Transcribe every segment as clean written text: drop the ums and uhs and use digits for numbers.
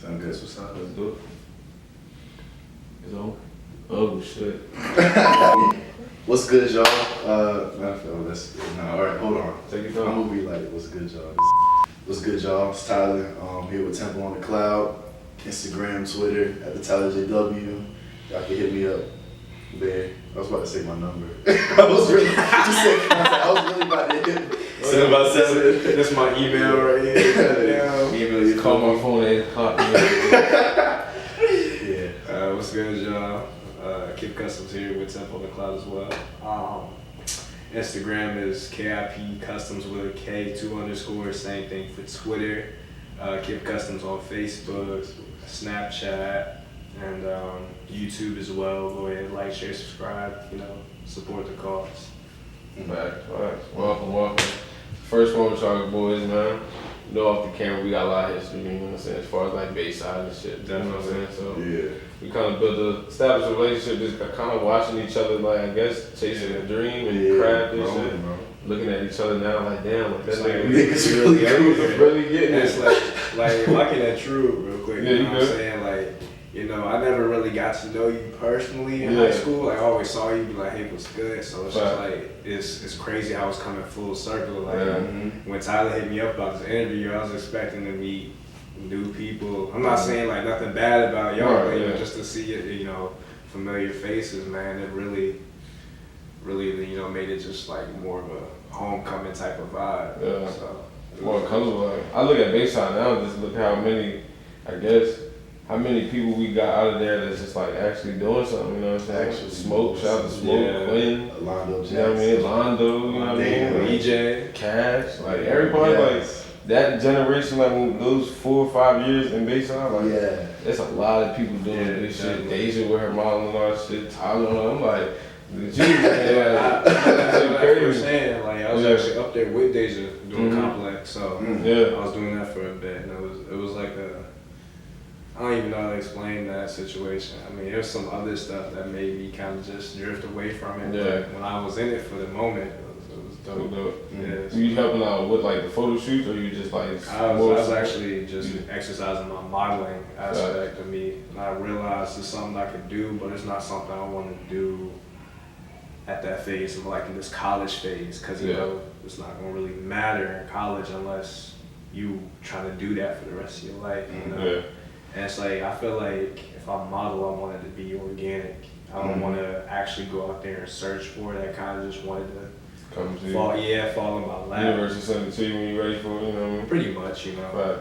Sound good. That's what's up. Let's do it. It's on. Oh shit. What's good, y'all? Alright, hold on. Take it I'm down. gonna be like, what's good, y'all? What's good, y'all? It's Tyler. Here with Temple on the Cloud. Instagram, Twitter, at TheTylerJW. Y'all can hit me up there. I was about to say my number. I was really about to hit 757. That's my email right here. Email you. Call my phone at 8 o'clock. Yeah. What's good, y'all? KipCustoms here with Temple on the Cloud as well. Instagram is KipCustoms with a K, 2_. Same thing for Twitter. KipCustoms on Facebook, Snapchat, and YouTube as well. Go ahead, like, share, subscribe. Support the cause. Facts. Welcome. First one with y'all boys, man. You know, off the camera, we got a lot of history, you know what I'm saying, as far as like Bayside and shit. You know what I'm saying? So Yeah. we kind of established a relationship, just kind of watching each other, like, I guess, chasing a dream and craft and shit. Looking at each other now, like, damn, like, that nigga's really cool. really getting It's it. like locking that true real quick. Yeah, You you know what I'm good. saying? Like, I never really got to know you personally in high school. Like, I always saw you, be like, hey, what's good? So it's just like, it's crazy how it's coming full circle. Like, when Tyler hit me up about this interview, I was expecting to meet new people. I'm not saying like nothing bad about y'all, but just to see it, familiar faces, man, it really, made it just like more of a homecoming type of vibe. Yeah. So, Well, it comes with, like, I look at Bayside now, just look how many people we got out of there that's just like actually doing something, you know what I'm saying? Actually Smoke, shout out to Smoke, Quinn, Londo you know what I mean? Londo, you know what I mean? EJ, Cash, like everybody, like that generation, like when those 4 or 5 years in Bayside, like there's a lot of people doing this shit. Deja with her mom and all that shit, Tyler, I'm like, geez, man, I was actually up there with Deja doing Complex, so I was doing that for a bit, and it was like I don't even know how to explain that situation. I mean, there's some other stuff that made me kind of just drift away from it. Yeah. But when I was in it for the moment, it was dope. Yeah. You helping out with like the photo shoots, or you just like? I was actually just exercising my modeling aspect of me, and I realized it's something I could do, but it's not something I want to do at that phase of like in this college phase, because it's not gonna really matter in college unless you trying to do that for the rest of your life. And it's like, I feel like if I model, I want it to be organic. I don't want to actually go out there and search for it. I kind of just wanted to come to fall in my lap. Universe will send it to you when you're ready for it, you know what I mean? Pretty much, Right.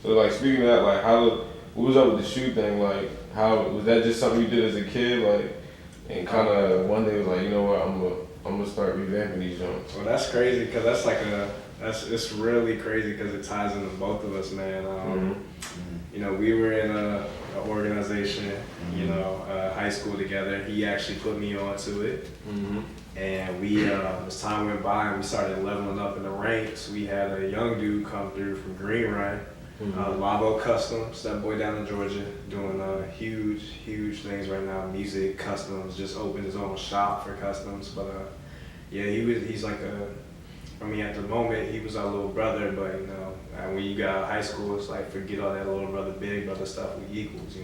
So like, speaking of that, like, what was up with the shoe thing? Like, how was that just something you did as a kid, like, and kind of one day was like, you know what, I'm gonna start revamping these joints. Well, that's crazy, because that's like it's really crazy because it ties into both of us, man. We were in an organization, high school together. He actually put me onto it. And we, as time went by and we started leveling up in the ranks, we had a young dude come through from Green Run, Lavo Customs, that boy down in Georgia, doing huge things right now. Music, customs, just opened his own shop for customs. But he's like at the moment, he was our little brother, but when you got out of high school, it's like, forget all that little brother, big brother stuff, we equals,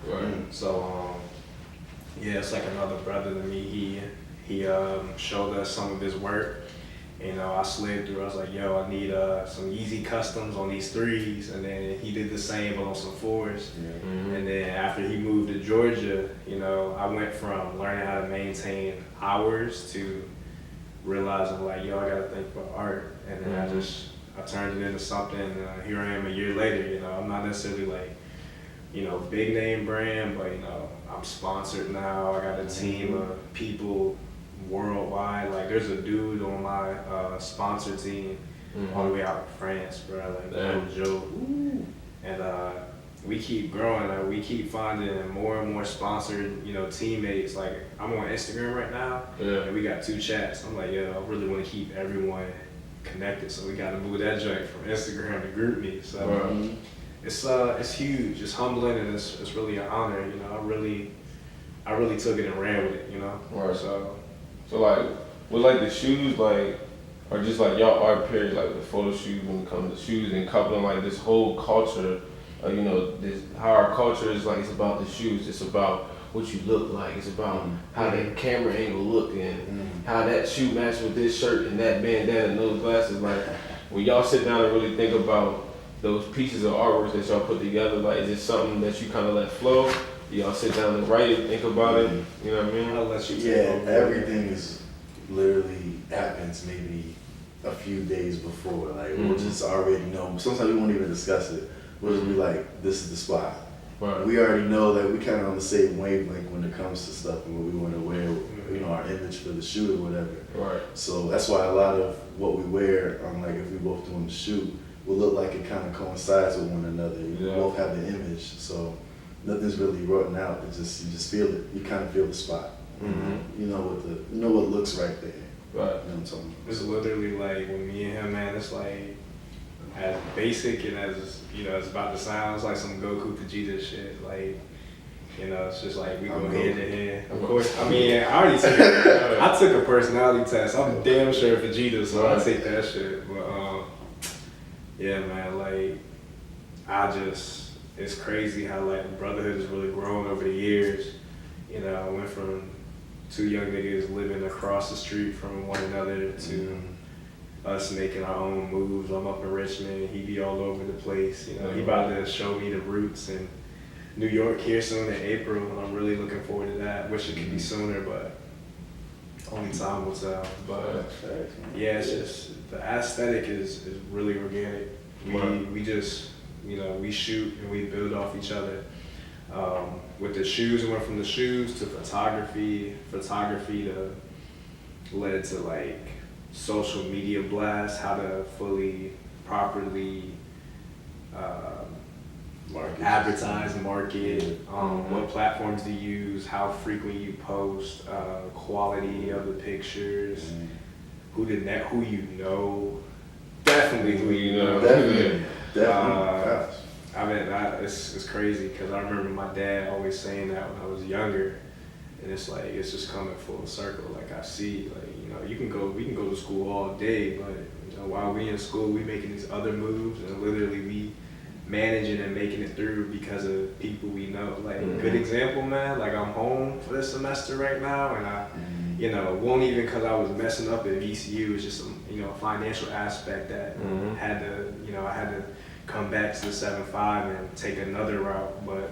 Right. So, it's like another brother to me. He showed us some of his work. I slid through, I was like, yo, I need some Yeezy customs on these 3s, and then he did the same, but on some 4s. And then after he moved to Georgia, I went from learning how to maintain hours to realizing like, yo, I gotta think about art, and then I turned it into something. Here I am a year later. I'm not necessarily like, big name brand, but I'm sponsored now. I got a team of people worldwide. Like, there's a dude on my sponsor team all the way out in France, bro. Like, no joke. And we keep growing. Like, we keep finding more and more sponsored, teammates. Like, I'm on Instagram right now, and we got 2 chats. I'm like, yo, I really want to keep everyone connected, so we got to move that joint from Instagram to GroupMe. So it's huge. It's humbling, and it's really an honor. I really took it and ran with it. Right. So like, was like the shoes like, or just like y'all art period, like the photo shoot when it comes to shoes and coupling like this whole culture you know, how our culture is like, it's about the shoes, it's about what you look like, it's about how that camera angle look and how that shoe matches with this shirt and that bandana and those glasses. Like, when y'all sit down and really think about those pieces of artwork that y'all put together, like, is it something that you kind of let flow? Y'all sit down and write it, think about it, you know what I mean? I'll let you everything is literally happens maybe a few days before. Like, we'll just already know. Sometimes we won't even discuss it. We'll just be like, this is the spot. Right. We already know that we kind of on the same wavelength when it comes to stuff and what we want to wear, you know, our image for the shoot or whatever. Right. So that's why a lot of what we wear, like if we both doing the shoot, will look like it kind of coincides with one another. We both have the image, so nothing's really written out. It's just, you just feel it. You kind of feel the spot. You know what looks right there. Right. You know what I'm talking about? It's literally like with me and him, man. It's like as basic and as, you know, it's about to sound. It's like some Goku Vegeta shit. Like, you know, it's just like we go hand in hand. Of course, I mean, I already took it. I took a personality test. I'm damn sure Vegeta, so I take that shit. But yeah, man, like it's crazy how like brotherhood has really grown over the years. You know, I went from two young niggas living across the street from one another to us making our own moves. I'm up in Richmond, he be all over the place. You know, he about to show me the roots in New York here soon in April, and I'm really looking forward to that. Wish it could be sooner, but only time will tell. But yeah, it's just the aesthetic is really organic. We just, you know, we shoot and we build off each other. With the shoes, we went from the shoes to photography to led to like social media blasts, how to fully, properly advertise, market, what platforms to use, how frequent you post, quality of the pictures, who you know, definitely who you know. Definitely. I mean, it's crazy because I remember my dad always saying that when I was younger, and it's like it's just coming full circle. Like I see, like, you know, we can go to school all day, but you know, while we in school, we making these other moves, and literally we managing and making it through because of people we know. Like good example, man. Like I'm home for this semester right now, and I, you know, won't even because I was messing up at VCU. It's just some, you know, financial aspect that had to, you know, I had to come back to the 7.5 and take another route, but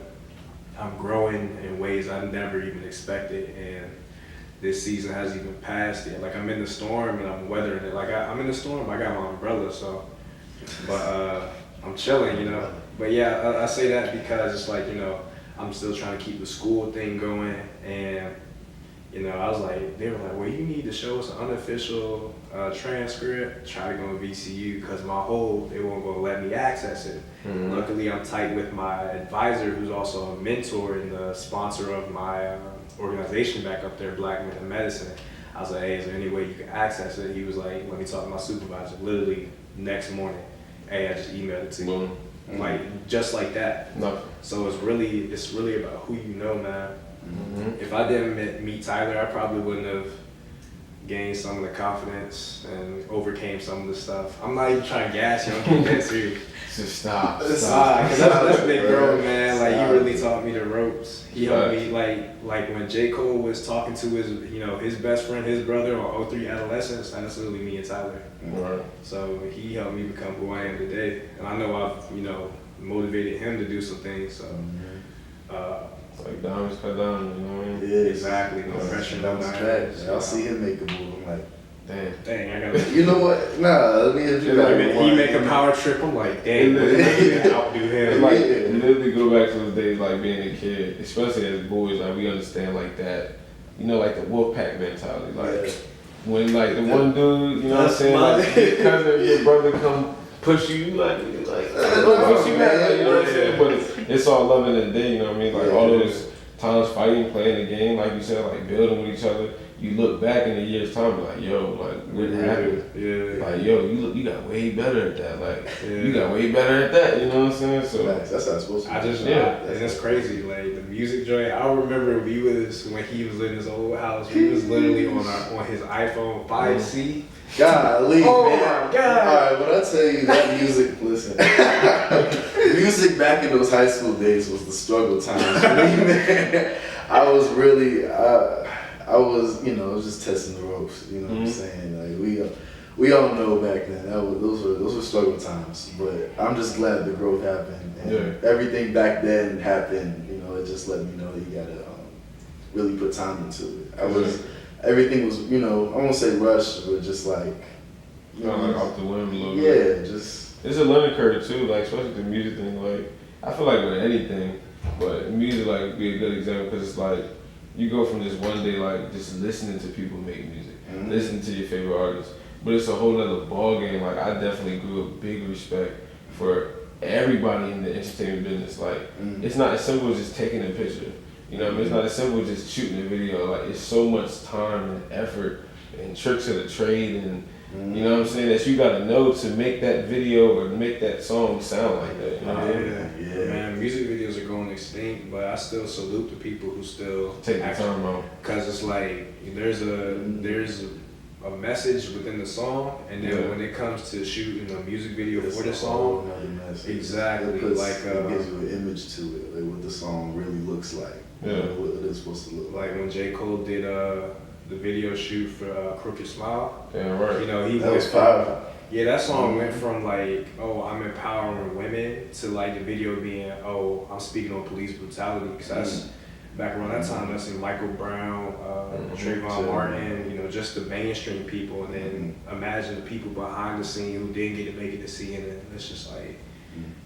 I'm growing in ways I never even expected, and this season hasn't even passed yet. Like I'm in the storm and I'm weathering it. Like I'm in the storm, I got my umbrella, so, but I'm chilling, you know. But yeah, I say that because it's like, you know, I'm still trying to keep the school thing going, and you know, I was like, they were like, well, you need to show us an unofficial transcript, try to go to VCU, because they won't go let me access it. Luckily, I'm tight with my advisor, who's also a mentor and the sponsor of my organization back up there, Black Men in Medicine. I was like, hey, is there any way you can access it? He was like, let me talk to my supervisor. Literally, next morning, hey, I just emailed it to you. Like, just like that. Nothing. So it's really about who you know, man. If I didn't meet Tyler, I probably wouldn't have gained some of the confidence and overcame some of the stuff. I'm not even trying to gas you, I'm getting that serious. Just stop. Because that's big bro, man. Like, he really taught me the ropes. He helped me, like when J. Cole was talking to his, you know, his best friend, his brother on 03 Adolescence, that's literally me and Tyler. Right. So he helped me become who I am today. And I know I've, you know, motivated him to do some things, so. Like diamonds cut diamonds, you know what I mean? Yeah, exactly. No pressure, no diamonds. I'll see him make a move. I'm like, dang, I gotta. You know what? Nah, let me hit you back. He make a power trip. I'm like, dang, I even outdo him. It's like, literally go back to those days, like being a kid, especially as boys, like we understand like that, you know, like the wolf pack mentality. Like when like the one dude, you know what I'm saying, like your cousin, your brother come push you, like push you back, like, you know what I'm saying? But it's all love in the day, you know what I mean? Like all those times fighting, playing the game, like you said, like building with each other. You look back in a year's time, like, yo, like, what happened? Yeah. Like, yo, you got way better at that. Like, you got way better at that. You know what I'm saying? So that's how it's supposed to be. And it's crazy. Like the music joint. I remember when he was in his old house. We was literally on his iPhone 5C. Golly, oh man. My God. All right, when I tell you that music, listen. music back in those high school days was the struggle times for me, man. I was really, I was, you know, I was just testing the ropes. You know what I'm saying? Like we all know back then those were struggle times. But I'm just glad the growth happened and everything back then happened. You know, it just let me know you gotta really put time into it. Everything was, you know, I won't say rushed, but just like, you know, like off the whim a little bit. Yeah, just. It's a learning curve too, like especially the music thing. Like I feel like with anything, but music like be a good example because it's like you go from this one day like just listening to people make music, listening to your favorite artists, but it's a whole other ball game. Like I definitely grew a big respect for everybody in the entertainment business. Like it's not as simple as just taking a picture. You know what I mean? It's not as simple as just shooting a video. Like it's so much time and effort and tricks of the trade and you know what I'm saying, that you gotta know to make that video or make that song sound like that. You know? Yeah. Man, music videos are going extinct, but I still salute the people who still take the time out. Cause it's like there's a message within the song, and then when it comes to shooting a music video for the song, exactly, it gives you an image to it, like what the song really looks like. Yeah. You know, what it's supposed to look like. Like when J. Cole did the video shoot for Crooked Smile. Yeah, right. You know, that was powerful. Yeah, that song went from like, oh, I'm empowering women to like the video being, oh, I'm speaking on police brutality. Because that's back around that time, that's in Michael Brown, Trayvon Martin, you know, just the mainstream people. And then imagine the people behind the scene who didn't get to make it to see it. And it's just like,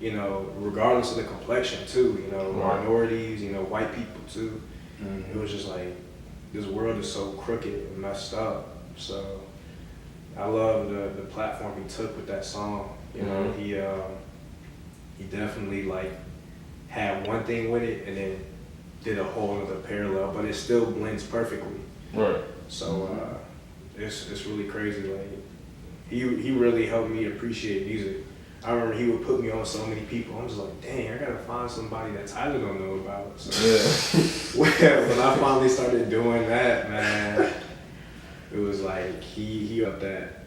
you know, regardless of the complexion too, you know, minorities, you know, white people too. It was just like, this world is so crooked and messed up. So I love the platform he took with that song. You know, he definitely like had one thing with it and then did a whole other parallel, but it still blends perfectly. Right. So it's really crazy. Like he really helped me appreciate music. I remember he would put me on so many people. I'm just like, dang, I gotta find somebody that Tyler don't know about. So when I finally started doing that, man, it was like he up that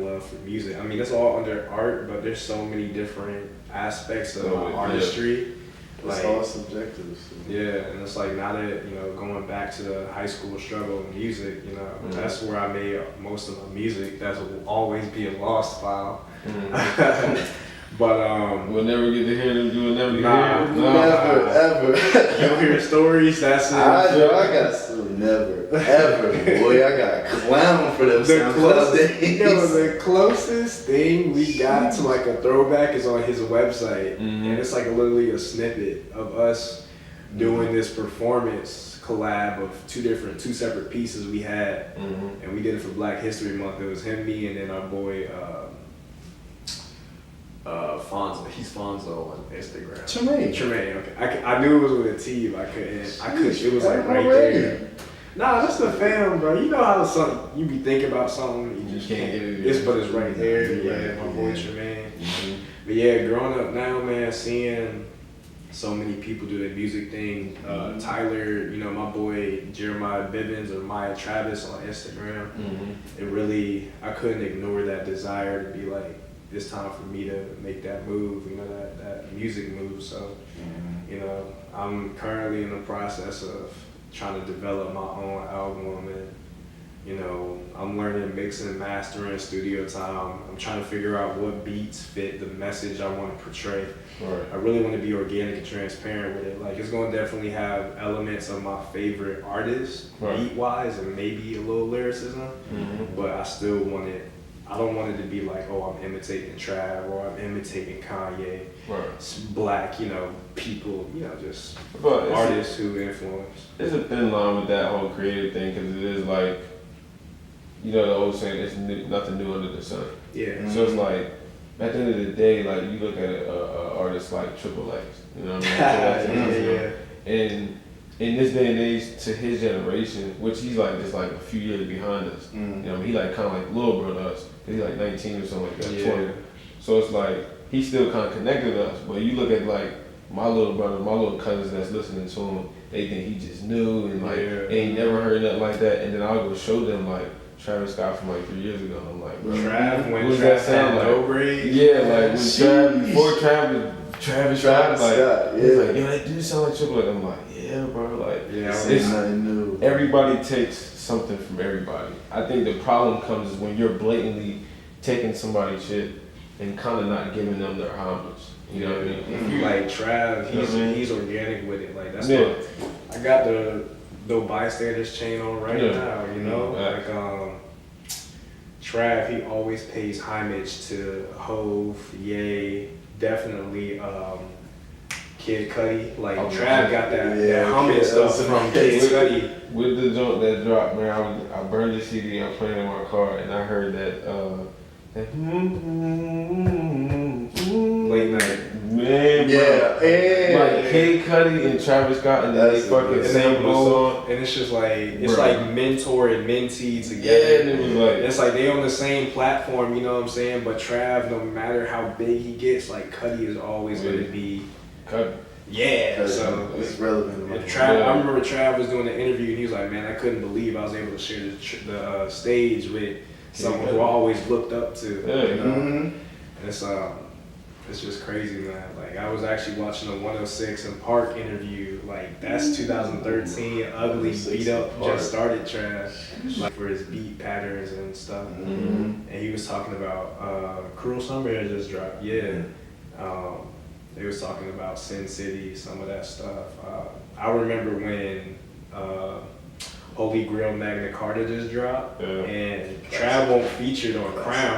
love for music. I mean, it's all under art, but there's so many different aspects of artistry. It's all subjective. So. Yeah, and it's like now that, you know, going back to the high school struggle of music, you know, that's where I made most of my music. That will always be a lost file. But we'll never get to hear them. You will never get to hear them. Never, ever. You'll hear stories. That's it. I got so never, ever. Boy, I got clown for them SoundCloud days. The closest thing we got to like a throwback is on his website, and it's like literally a snippet of us doing this performance collab of two separate pieces we had, and we did it for Black History Month. It was him, me, and then our boy Fonzo. He's Fonzo on Instagram. Tremaine. Okay, I knew it was with a T, but I couldn't. It was like right there. Nah, that's the fam, bro. You know how you be thinking about something, you just can't get it. But it's right there. Yeah, my boy Tremaine. But yeah, growing up now, man, seeing so many people do their music thing. Tyler, you know, my boy Jeremiah Bivens or Maya Travis on Instagram. It really, I couldn't ignore that desire to be like, it's time for me to make that move, you know, that music move. So, you know, I'm currently in the process of trying to develop my own album, and, you know, I'm learning mixing and mastering, studio time. I'm trying to figure out what beats fit the message I want to portray. Right. I really want to be organic and transparent with it. Like, it's going to definitely have elements of my favorite artists, beat-wise, and maybe a little lyricism, but I still want it. I don't want it to be like, oh, I'm imitating Trav or I'm imitating Kanye. It's black, you know, people, you know, just artists who influence. There's a thin line with that whole creative thing because it is like, you know, the old saying, it's nothing new under the sun. Yeah. So it's like, at the end of the day, like, you look at an artist like Triple X, you know what I mean? And in this day and age, to his generation, which he's like just like a few years behind us, you know, he like kind of like little bro to us, cause he's like 19 or something like that, 20. So it's like he's still kind of connected to us. But you look at like my little brother, my little cousins that's listening to him, they think he just knew and like ain't never heard nothing like that. And then I'll go show them like Travis Scott from like 3 years ago. I'm like, bro, Trav, when what does Trav that sound had like? no braids? Yeah, like when Trav, before Trav Travis Scott, like, yeah. he's like, yo, that dude sound like Triple H. I'm like, yeah, bro, like, Yeah, It's nothing new. everybody takes something from everybody. I think the problem comes is when you're blatantly taking somebody's shit and kind of not giving them their homage. You know what I mean? If you like Trav, Mhm. he's organic with it. Like that's Yeah. what I got the bystanders chain on right Yeah. now. You know, Yeah. like Trav, he always pays homage to Hove, Ye, definitely Kid Cudi. Like Oh, Trav got that yeah, homage stuff from Kid Cudi. With the joint that dropped, man, I burned the CD, I played it in my car, and I heard that, Late night. man, bro. Yeah, Like Kid Cudi and Travis Scott, and then they fucking And sample the song. and it's just like it's Bro. like mentor and mentee together. Yeah, and it was like, It's like they on the same platform, you know what I'm saying? But Trav, no matter how big he gets, like Cudi is always Yeah. gonna be, Cudi. yeah. So it's relevant. if Man. Trav, Yeah. I remember Trav was doing the interview and he was like, "Man, I couldn't believe I was able to share the stage with someone who I always looked up to." Yeah. You know? Mhm. And it's just crazy, man. Like I was actually watching a 106 and Park interview. Like that's 2013. Ugly 106 beat up and Park. just started Trav, like for his beat patterns and stuff. Mhm. And he was talking about Cruel Summer had just dropped. Yeah. They was talking about Sin City, some of that stuff. I remember when Holy Grail Magna Carta just dropped, Yeah. and Trav won't featured on Crown.